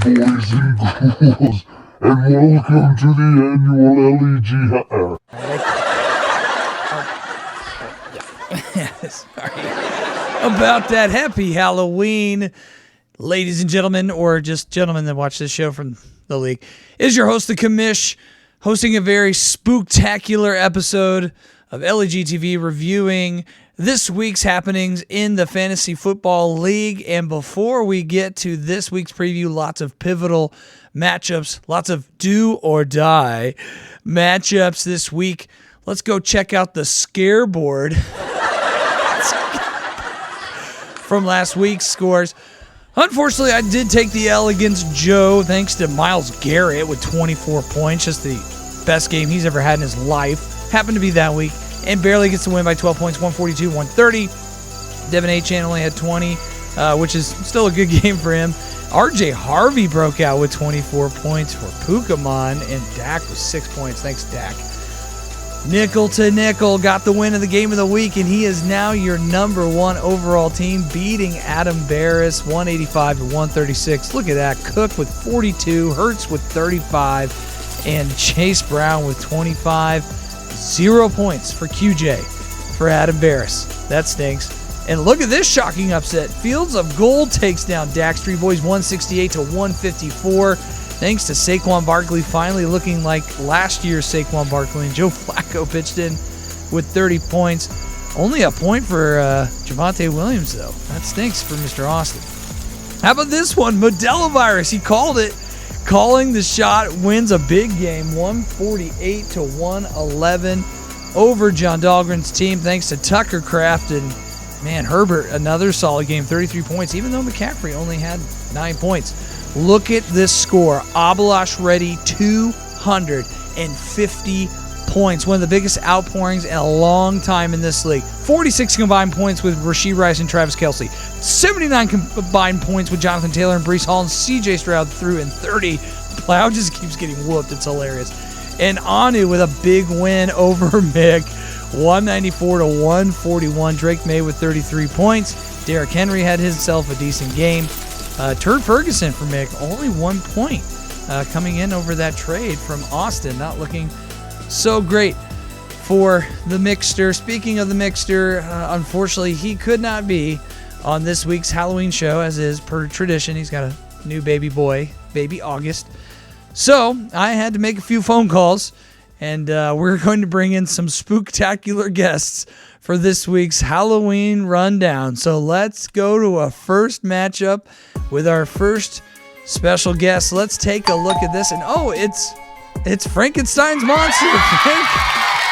boys and ghouls, and welcome to the annual LEGTV. Sorry about that. Happy Halloween, ladies and gentlemen, or just gentlemen that watch this show from the league. It is your host, the Commish, hosting a very spooktacular episode of LEGTV, reviewing this week's happenings in the Fantasy Football League. And before we get to this week's preview, lots of pivotal matchups, lots of do or die matchups this week. Let's go check out the scare board from last week's scores. Unfortunately, I did take the L against Joe, thanks to Myles Garrett with 24 points. Just the best game he's ever had in his life. Happened to be that week. And barely gets the win by 12 points, 142-130. Devin Achane only had 20, which is still a good game for him. RJ Harvey broke out with 24 points for Pokemon, and Dak with 6 points. Thanks, Dak. Nickel to nickel got the win of the game of the week, and he is now your number one overall team, beating Adam Barris 185-136. Look at that. Cook with 42, Hurts with 35, and Chase Brown with 25. 0 points for QJ for Adam Barris. That stinks. And look at this shocking upset. Fields of Gold takes down Dak's Three Boys 168-154. Thanks to Saquon Barkley finally looking like last year's Saquon Barkley. And Joe Flacco pitched in with 30 points. Only a point for Javonte Williams, though. That stinks for Mr. Austin. How about this one? Modelo Virus. He called it. Calling the shot, wins a big game, 148-111 over John Dahlgren's team, thanks to Tucker Kraft. And man, Herbert, another solid game, 33 points, even though McCaffrey only had 9 points. Look at this score. Abalash ready, 250 points. One of the biggest outpourings in a long time in this league. 46 combined points with Rashee Rice and Travis Kelce. 79 combined points with Jonathan Taylor and Breece Hall, and CJ Stroud threw in 30. Plow just keeps getting whooped. It's hilarious. And Anu with a big win over Mick, 194-141. Drake May with 33 points. Derrick Henry had himself a decent game. Turd Ferguson for Mick, only 1 point coming in over that trade from Austin. Not looking so great for the Mixter. Speaking of the Mixter, unfortunately, he could not be on this week's Halloween show, as is per tradition. He's got a new baby boy, baby August. So I had to make a few phone calls, and we're going to bring in some spooktacular guests for this week's Halloween rundown. So let's go to a first matchup with our first special guest. Let's take a look at this. And it's Frankenstein's monster, Frank.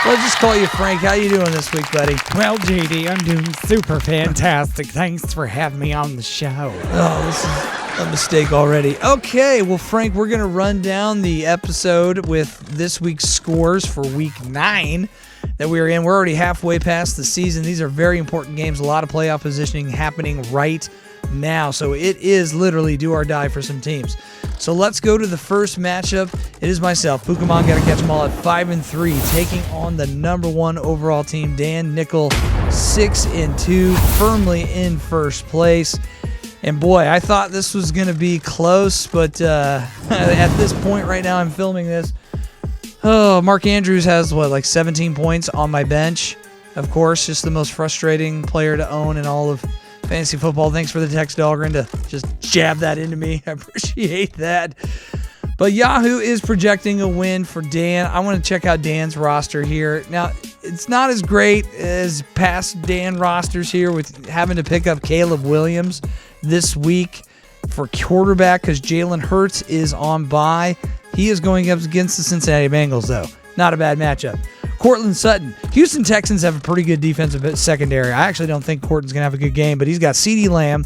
Let's just call you Frank. How you doing this week, buddy? Well, JD, I'm doing super fantastic. Thanks for having me on the show. Oh, this is a mistake already. Okay, well, Frank, we're going to run down the episode with this week's scores for week 9 that we are in. We're already halfway past the season. These are very important games. A lot of playoff positioning happening right now. So it is literally do or die for some teams. So let's go to the first matchup. It is myself, Pokemon, got to catch them all at 5-3, taking on the number one overall team, Dan Nickel, 6-2, firmly in first place. And boy, I thought this was going to be close, but at this point right now, I'm filming this. Oh, Mark Andrews has, 17 points on my bench. Of course, just the most frustrating player to own in all of fantasy football. Thanks for the text, Dahlgren, to just jab that into me. I appreciate that. But Yahoo is projecting a win for Dan. I want to check out Dan's roster here. Now, it's not as great as past Dan rosters here with having to pick up Caleb Williams this week for quarterback because Jalen Hurts is on bye. He is going up against the Cincinnati Bengals, though. Not a bad matchup. Cortland Sutton. Houston Texans have a pretty good defensive secondary. I actually don't think Cortland's going to have a good game, but he's got CeeDee Lamb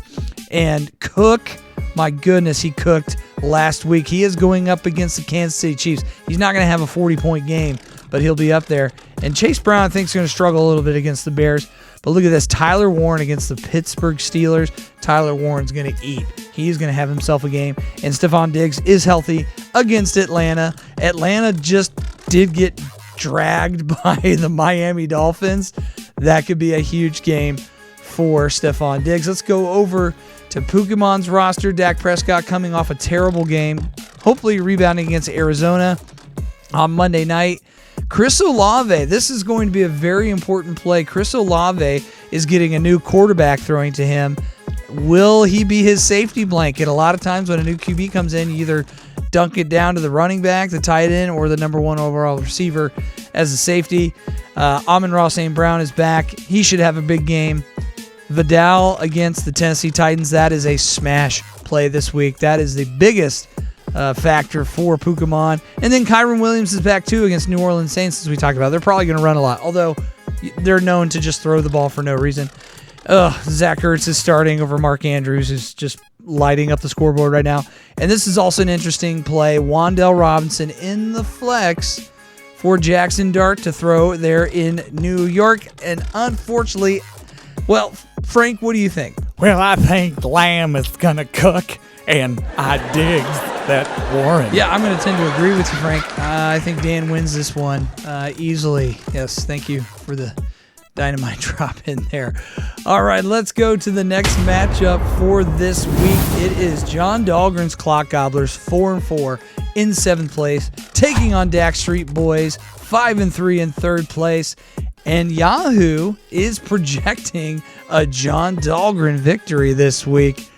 and Cook. My goodness, he cooked last week. He is going up against the Kansas City Chiefs. He's not going to have a 40-point game, but he'll be up there. And Chase Brown, I think, is going to struggle a little bit against the Bears. But look at this. Tyler Warren against the Pittsburgh Steelers. Tyler Warren's going to eat. He's going to have himself a game. And Stephon Diggs is healthy against Atlanta. Atlanta just did get dragged by the Miami Dolphins. That could be a huge game for Stephon Diggs. Let's go over to Pokemon's roster. Dak Prescott coming off a terrible game, hopefully rebounding against Arizona on Monday night. Chris Olave, this is going to be a very important play. Chris Olave is getting a new quarterback throwing to him. Will he be his safety blanket? A lot of times when a new QB comes in, you either dunk it down to the running back, the tight end, or the number one overall receiver as a safety. Amon-Ra St. Brown is back. He should have a big game. Vidal against the Tennessee Titans, that is a smash play this week. That is the biggest factor for Pokemon. And then Kyron Williams is back too against New Orleans Saints, as we talked about. They're probably going to run a lot, although they're known to just throw the ball for no reason. Zach Ertz is starting over Mark Andrews, who's just lighting up the scoreboard right now. And this is also an interesting play. Wan'Dale Robinson in the flex for Jackson Dart to throw there in New York. And unfortunately, well, Frank, what do you think? Well, I think Lamb is going to cook, and I digs that Warren. Yeah, I'm going to tend to agree with you, Frank. I think Dan wins this one easily. Yes, thank you for the dynamite drop in there. All right, let's go to the next matchup for this week. It is John Dahlgren's Clock Gobblers, 4-4 in 7th place, taking on Dak Street Boys, 5-3 in 3rd place. And Yahoo is projecting a John Dahlgren victory this week.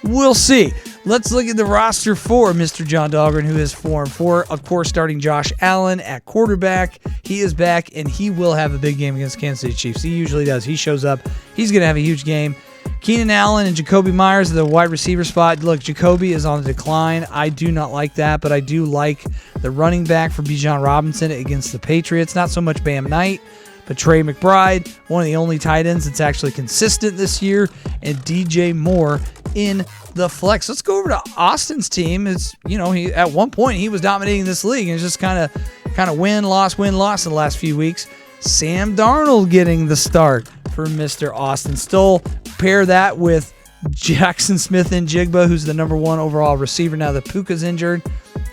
We'll see. Let's look at the roster for Mr. John Dahlgren, who is 4-4. Of course, starting Josh Allen at quarterback. He is back, and he will have a big game against Kansas City Chiefs. He usually does. He shows up. He's going to have a huge game. Keenan Allen and Jacoby Myers at the wide receiver spot. Look, Jacoby is on the decline. I do not like that, but I do like the running back for Bijan Robinson against the Patriots. Not so much Bam Knight, but Trey McBride, one of the only tight ends that's actually consistent this year, and DJ Moore in the flex. Let's go over to Austin's team. It's, he at one point he was dominating this league, and it's just kind of win loss in the last few weeks. Sam Darnold getting the start for Mr. Austin Stoll. Pair that with Jackson Smith-Njigba, who's the number 1 overall receiver now that Puka's injured.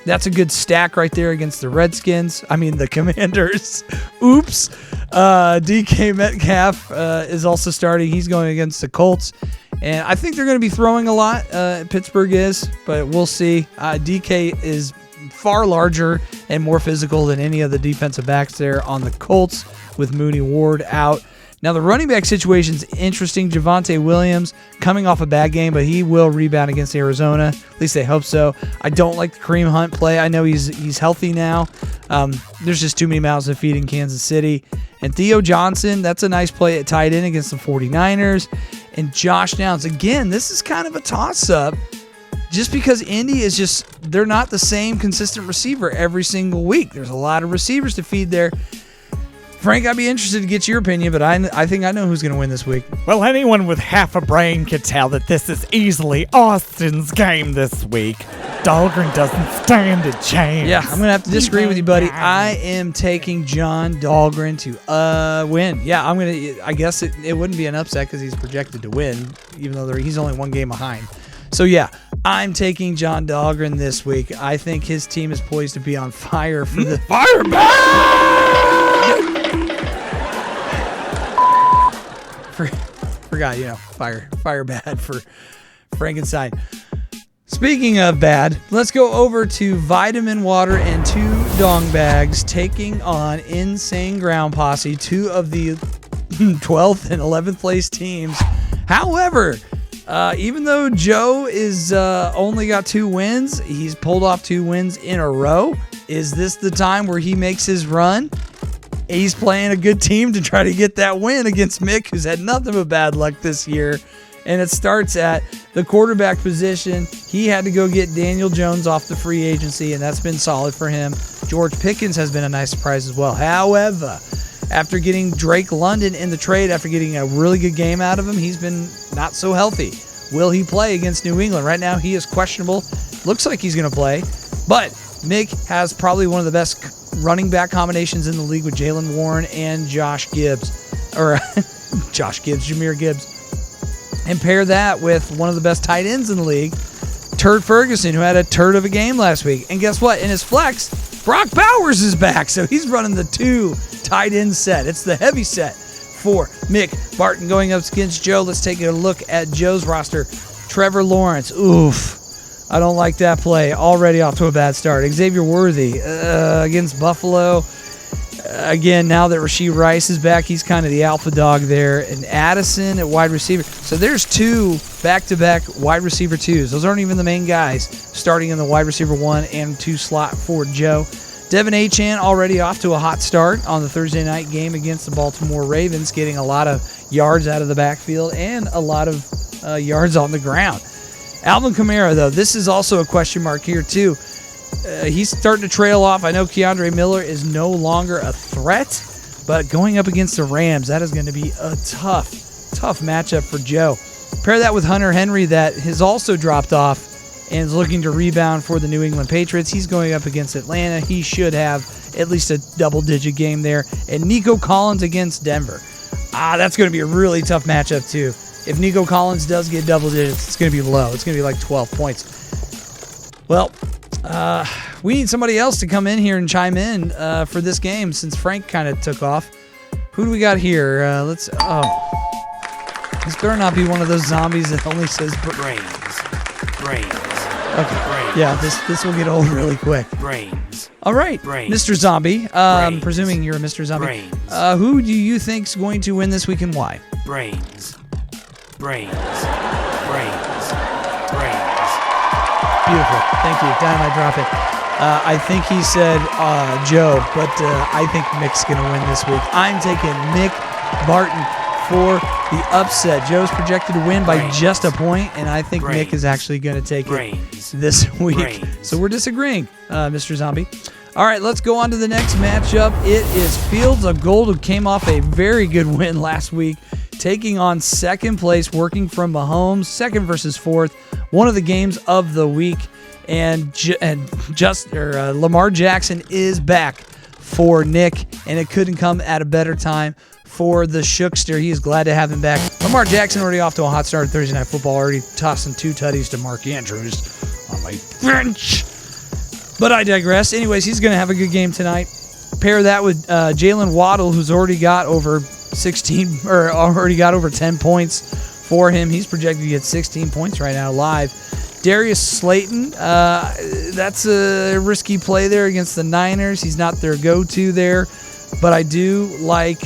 That's a good stack right there against the the Commanders. Oops. DK Metcalf is also starting. He's going against the Colts. And I think they're going to be throwing a lot. Pittsburgh is, but we'll see. DK is far larger and more physical than any of the defensive backs there on the Colts with Mooney Ward out. Now, the running back situation is interesting. Javonte Williams coming off a bad game, but he will rebound against Arizona. At least they hope so. I don't like the Kareem Hunt play. I know he's healthy now. There's just too many mouths to feed in Kansas City. And Theo Johnson, that's a nice play at tight end against the 49ers. And Josh Downs. Again, this is kind of a toss-up just because Indy is they're not the same consistent receiver every single week. There's a lot of receivers to feed there. Frank, I'd be interested to get your opinion, but I think I know who's going to win this week. Well, anyone with half a brain could tell that this is easily Austin's game this week. Dahlgren doesn't stand a chance. Yeah, I'm going to have to disagree with you, buddy. I am taking John Dahlgren to win. Yeah, I guess it wouldn't be an upset because he's projected to win, even though he's only 1 game behind. So, yeah, I'm taking John Dahlgren this week. I think his team is poised to be on fire for the Fire back! Forgot, fire bad for Frankenstein. Speaking of bad, let's go over to Vitamin Water and 2 Dong Bags taking on Insane Ground Posse, 2 of the 12th and 11th place teams. However, even though Joe is only got 2 wins, he's pulled off 2 wins in a row. Is this the time where he makes his run? He's playing a good team to try to get that win against Mick, who's had nothing but bad luck this year. And it starts at the quarterback position. He had to go get Daniel Jones off the free agency, and that's been solid for him. George Pickens has been a nice surprise as well. However, after getting Drake London in the trade, after getting a really good game out of him, he's been not so healthy. Will he play against New England? Right now, he is questionable. Looks like he's going to play. But Mick has probably one of the best running back combinations in the league with Jaylen Warren and Jahmyr Gibbs. And pair that with one of the best tight ends in the league, Turd Ferguson, who had a turd of a game last week. And guess what? In his flex, Brock Bowers is back. So he's running the 2 tight end set. It's the heavy set for Mick Barton going up against Joe. Let's take a look at Joe's roster. Trevor Lawrence. Oof. I don't like that play. Already off to a bad start. Xavier Worthy against Buffalo. Again, now that Rashee Rice is back, he's kind of the alpha dog there. And Addison at wide receiver. So there's 2 back-to-back wide receiver 2s. Those aren't even the main guys starting in the wide receiver 1 and 2 slot for Joe. Devin Achane already off to a hot start on the Thursday night game against the Baltimore Ravens, getting a lot of yards out of the backfield and a lot of yards on the ground. Alvin Kamara, though, this is also a question mark here, too. He's starting to trail off. I know Keandre Miller is no longer a threat, but going up against the Rams, that is going to be a tough matchup for Joe. Pair that with Hunter Henry that has also dropped off and is looking to rebound for the New England Patriots. He's going up against Atlanta. He should have at least a double-digit game there. And Nico Collins against Denver. That's going to be a really tough matchup, too. If Nico Collins does get double digits, it's going to be low. It's going to be like 12 points. Well, we need somebody else to come in here and chime in for this game since Frank kind of took off. Who do we got here? This better not be one of those zombies that only says brains. Okay. Brains. Yeah, this will get old really quick. Brains. All right, Brains. Mr. Zombie. Presuming you're a Mr. Zombie. Brains. Who do you think's going to win this week and why? Brains. Beautiful. Thank you. Dynamite drop it. I think he said Joe, but I think Mick's going to win this week. I'm taking Mick Barton for the upset. Joe's projected to win by just a point, and I think Mick is actually going to take it this week. So we're disagreeing, Mr. Zombie. All right, let's go on to the next matchup. It is Fields of Gold, who came off a very good win last week, taking on second place, working from Mahomes, second versus fourth, one of the games of the week. And Lamar Jackson is back for Nick, and it couldn't come at a better time for the Shookster. He is glad to have him back. Lamar Jackson already off to a hot start at Thursday Night Football, already tossing 2 tutties to Mark Andrews on my bench. But I digress. Anyways, he's going to have a good game tonight. Pair that with Jalen Waddle, who's already got over 10 points for him. He's projected to get 16 points right now live. Darius Slayton, that's a risky play there against the Niners. He's not their go-to there, but I do like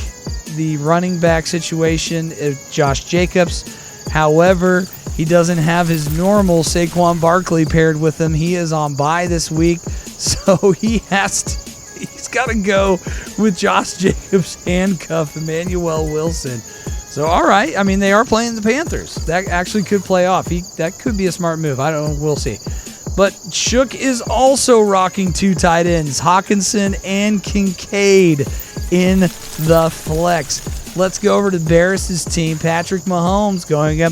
the running back situation of Josh Jacobs. However, he doesn't have his normal Saquon Barkley paired with him. He is on bye this week, so he's got to go with Josh Jacobs handcuff Emmanuel Wilson. So, all right. I mean, they are playing the Panthers. That actually could play off. That could be a smart move. I don't know. We'll see. But Shook is also rocking 2 tight ends, Hawkinson and Kincaid in the flex. Let's go over to Barris's team. Patrick Mahomes going up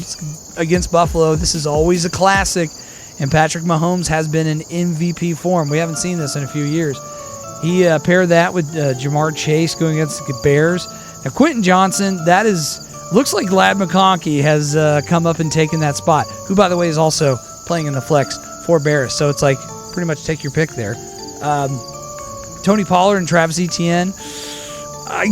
against Buffalo. This is always a classic, and Patrick Mahomes has been in MVP form. We haven't seen this in a few years. He paired that with Jamar Chase going against the Bears. Now, Quentin Johnson, looks like Ladd McConkey has come up and taken that spot, who, by the way, is also playing in the flex for Barris. So it's like pretty much take your pick there. Tony Pollard and Travis Etienne, I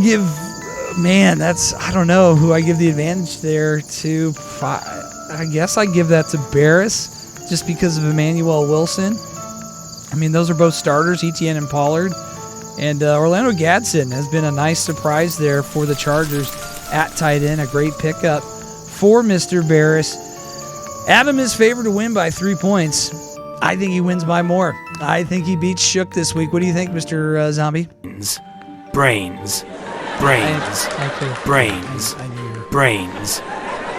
don't know who I give the advantage there to. I guess I give that to Barris just because of Emmanuel Wilson. I mean, those are both starters, Etienne and Pollard. And Orlando Gadsden has been a nice surprise there for the Chargers at tight end. A great pickup for Mr. Barris. Adam is favored to win by 3 points. I think he wins by more. I think he beats Shook this week. What do you think, Mr. Zombie? Brains.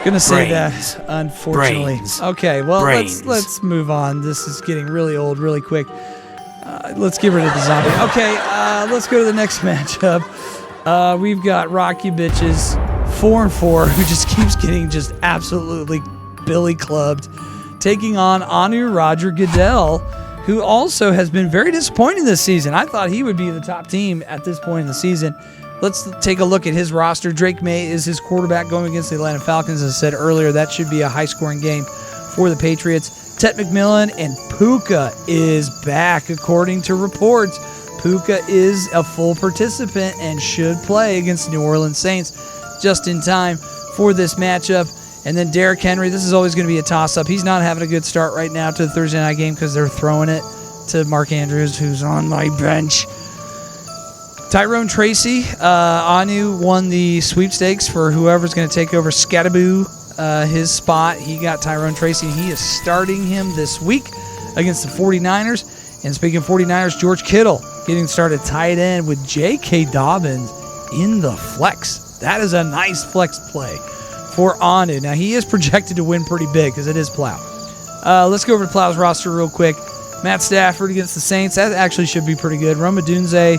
Gonna say that, unfortunately. Okay, well, let's move on. This is getting really old really quick. Let's get rid of the zombie. Okay, let's go to the next matchup. We've got Rocky Bitches 4-4, who just keeps getting just absolutely Billy clubbed, taking on Anu Roger Goodell, who also has been very disappointing this season. I thought he would be the top team at this point in the season. Let's take a look at his roster. Drake May is his quarterback going against the Atlanta Falcons. As I said earlier, that should be a high-scoring game for the Patriots. Ted McMillan and Puka is back, according to reports. Puka is a full participant and should play against the New Orleans Saints. just in time for this matchup. And then Derrick Henry, this is always going to be a toss-up. He's not having a good start right now to the Thursday night game because they're throwing it to Mark Andrews, who's on my bench. Tyrone Tracy, Anu won the sweepstakes for whoever's going to take over Scattaboo, his spot. He got Tyrone Tracy, and he is starting him this week against the 49ers. And speaking of 49ers, George Kittle getting started tight end with J.K. Dobbins in the flex. That is a nice flex play for Anu. Now, he is projected to win pretty big because it is Plow. Let's go over to Plow's roster real quick. Matt Stafford against the Saints. That actually should be pretty good. Rome Odunze,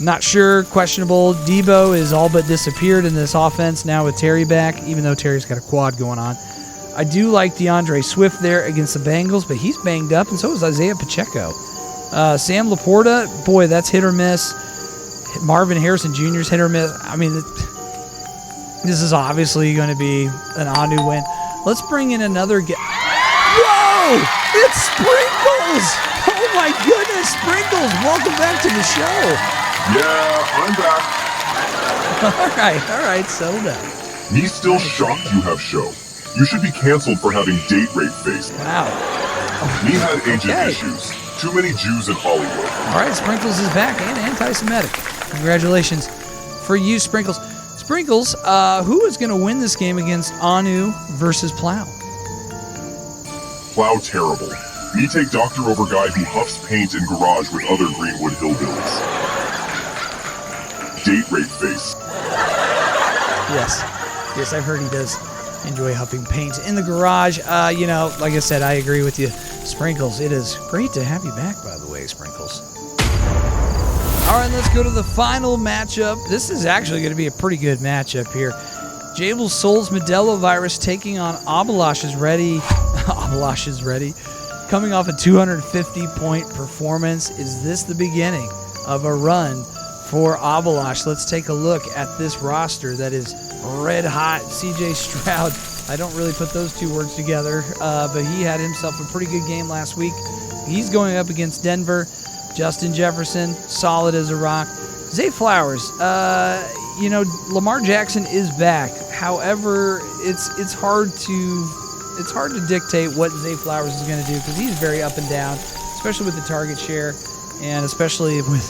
not sure, questionable. Debo is all but disappeared in this offense now with Terry back, even though Terry's got a quad going on. I do like DeAndre Swift there against the Bengals, but he's banged up, and so is Isaiah Pacheco. Sam Laporta, boy, that's hit or miss. Marvin Harrison Jr.'s hit or miss. I mean, this is obviously going to be an Anu win. Let's bring in another guy. Whoa! It's Sprinkles! Oh my goodness, Sprinkles! Welcome back to the show. Yeah, I'm back. All right, settle down. Me still shocked you have show. You should be canceled for having date rape face. Wow. Me had agent issues. Too many Jews in Hollywood. All right, Sprinkles is back and anti-Semitic. Congratulations for you, Sprinkles. Sprinkles, who is going to win this game against Anu versus Plow? Plow terrible. Me take doctor over guy who huffs paint in garage with other Greenwood hillbillies. Date rape face. Yes, I've heard he does enjoy huffing paint in the garage. Like I said, I agree with you. Sprinkles, it is great to have you back, by the way, Sprinkles. All right, let's go to the final matchup. This is actually going to be a pretty good matchup here. Jabel Soul's Modelo Virus taking on Abalash is ready. Abalash is ready. Coming off a 250-point performance. Is this the beginning of a run for Abalash? Let's take a look at this roster that is red hot. CJ Stroud, I don't really put those two words together, but he had himself a pretty good game last week. He's going up against Denver. Justin Jefferson, solid as a rock. Zay Flowers, Lamar Jackson is back. However, it's hard to dictate what Zay Flowers is going to do because he's very up and down, especially with the target share and especially with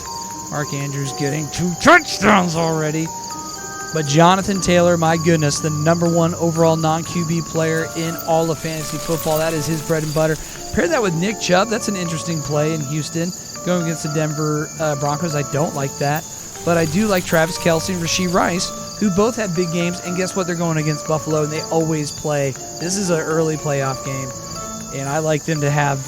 Mark Andrews getting 2 touchdowns already. But Jonathan Taylor, my goodness, the #1 overall non-QB player in all of fantasy football. That is his bread and butter. Pair that with Nick Chubb. That's an interesting play in Houston going against the Denver Broncos. I don't like that. But I do like Travis Kelce and Rashee Rice, who both had big games. And guess what? They're going against Buffalo, and they always play. This is an early playoff game, and I like them to have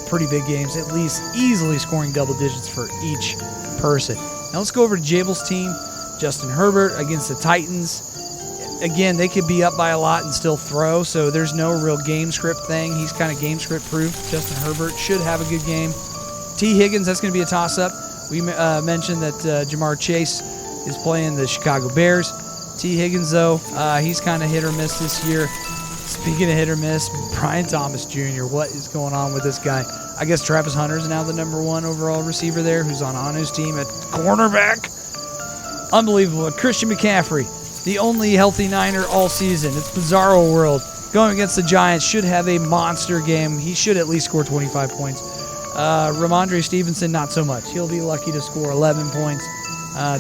pretty big games, at least easily scoring double digits for each person. Now let's go over to Jabel's team. Justin Herbert against the Titans. Again, they could be up by a lot and still throw, so there's no real game script thing. He's kind of game script proof. Justin Herbert should have a good game. T. Higgins, that's going to be a toss-up. We mentioned that Jamar Chase is playing the Chicago Bears. T. Higgins, though, he's kind of hit or miss this year. Speaking of hit or miss, Brian Thomas Jr., what is going on with this guy? I guess Travis Hunter is now the #1 overall receiver there, who's on Anu's team at cornerback. Unbelievable. Christian McCaffrey, the only healthy Niner all season. It's bizarro world. Going against the Giants, should have a monster game. He should at least score 25 points. Ramondre Stevenson, not so much. He'll be lucky to score 11 points.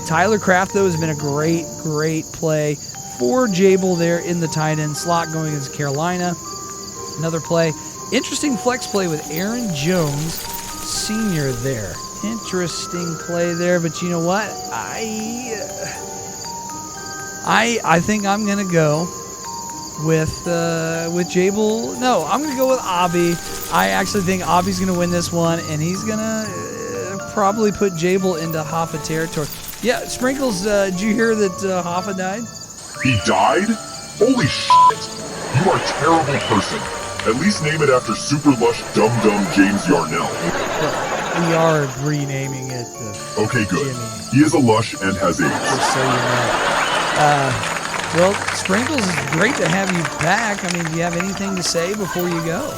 Tyler Kraft, though, has been a great play for Jabel there in the tight end slot going against Carolina. Another play. Interesting flex play with Aaron Jones Sr. there. Interesting play there, but you know what? I think I'm gonna go with Jabel. No, I'm gonna go with Abby. I actually think Abby's gonna win this one, and he's gonna probably put Jabel into Hoffa territory. Yeah, Sprinkles. Did you hear that Hoffa died? He died? Holy shit! You are a terrible person. At least name it after super lush dum-dum James Yarnell. We are renaming it. Okay, good. Jimmy. He is a lush and has AIDS. Just so you know. Well, Sprinkles, it's great to have you back. I mean, do you have anything to say before you go?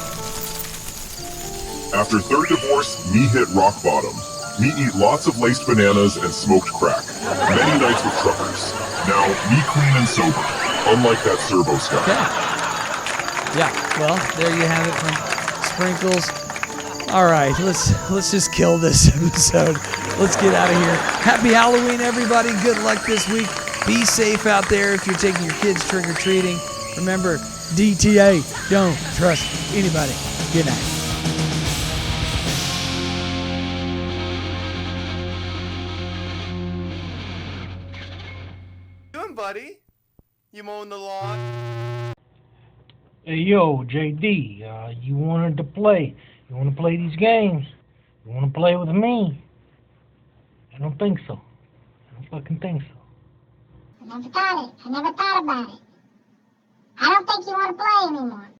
After third divorce, me hit rock bottom. Me eat lots of laced bananas and smoked crack. Many nights with truckers. Now, be clean and sober, unlike that Servo Scout. Okay. Yeah, well, there you have it from Sprinkles. All right, let's just kill this episode. Let's get out of here. Happy Halloween, everybody. Good luck this week. Be safe out there if you're taking your kids trick-or-treating. Remember, DTA, don't trust anybody. Good night. Doing, buddy? You mowing the lawn? Hey, yo, JD, you wanted to play. You want to play these games? You want to play with me? I don't think so. I don't fucking think so. I never thought about it. I don't think you want to play anymore.